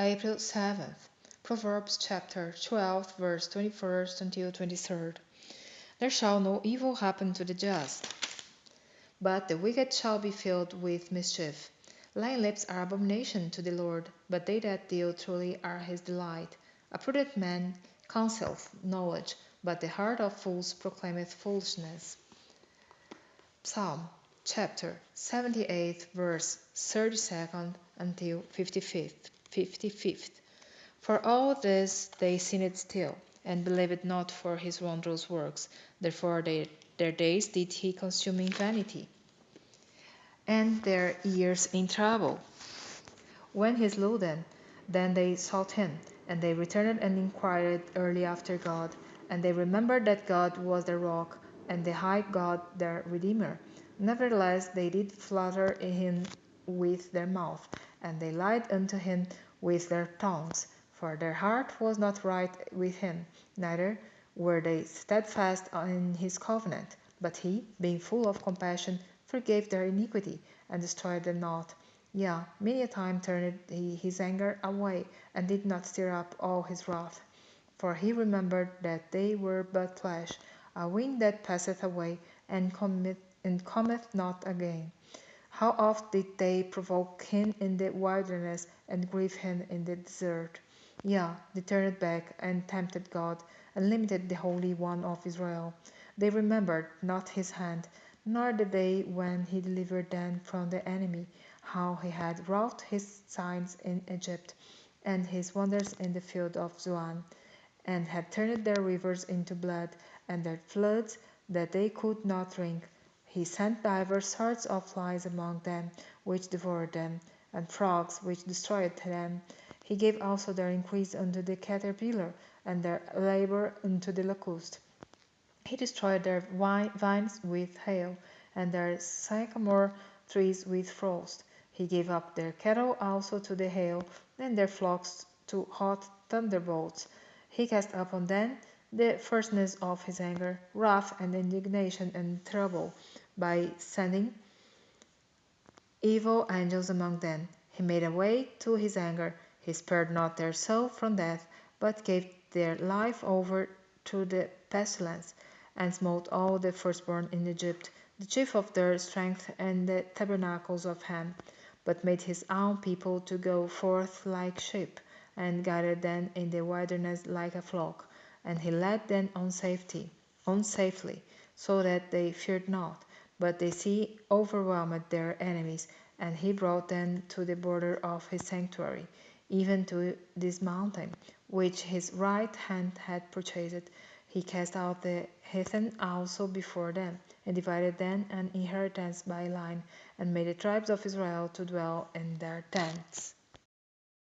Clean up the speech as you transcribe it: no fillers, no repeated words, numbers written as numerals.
April 7th. Proverbs chapter 12, verse 21st until 23rd. There shall no evil happen to the just, but the wicked shall be filled with mischief. Lying lips are abomination to the Lord, but they that deal truly are his delight. A prudent man concealeth knowledge, but the heart of fools proclaimeth foolishness. Psalm chapter 78, verse 32nd until 55th. For all this they sinned still, and believed not for his wondrous works. Therefore their days did he consume in vanity, and their years in trouble. When he slew them, then they sought him, and they returned and inquired early after God. And they remembered that God was their rock, and the high God their Redeemer. Nevertheless they did flatter him with their mouth, and they lied unto him with their tongues. For their heart was not right with him, neither were they steadfast in his covenant. But he, being full of compassion, forgave their iniquity, and destroyed them not. Yea, many a time turned he his anger away, and did not stir up all his wrath. For he remembered that they were but flesh, a wind that passeth away, and cometh not again. How oft did they provoke him in the wilderness, and grieve him in the desert? Yea, they turned back, and tempted God, and limited the Holy One of Israel. They remembered not his hand, nor the day when he delivered them from the enemy, how he had wrought his signs in Egypt, and his wonders in the field of Zoan, and had turned their rivers into blood, and their floods that they could not drink. He sent divers sorts of flies among them, which devoured them, and frogs, which destroyed them. He gave also their increase unto the caterpillar, and their labor unto the locust. He destroyed their vines with hail, and their sycamore trees with frost. He gave up their cattle also to the hail, and their flocks to hot thunderbolts. He cast upon them the fierceness of his anger, wrath, and indignation, and trouble, by sending evil angels among them. He made a way to his anger. He spared not their soul from death, but gave their life over to the pestilence, and smote all the firstborn in Egypt, the chief of their strength, and the tabernacles of Ham, but made his own people to go forth like sheep, and guided them in the wilderness like a flock. And he led them on safely, so that they feared not. But the sea overwhelmed their enemies, and he brought them to the border of his sanctuary, even to this mountain, which his right hand had purchased. He cast out the heathen also before them, and divided them an inheritance by line, and made the tribes of Israel to dwell in their tents.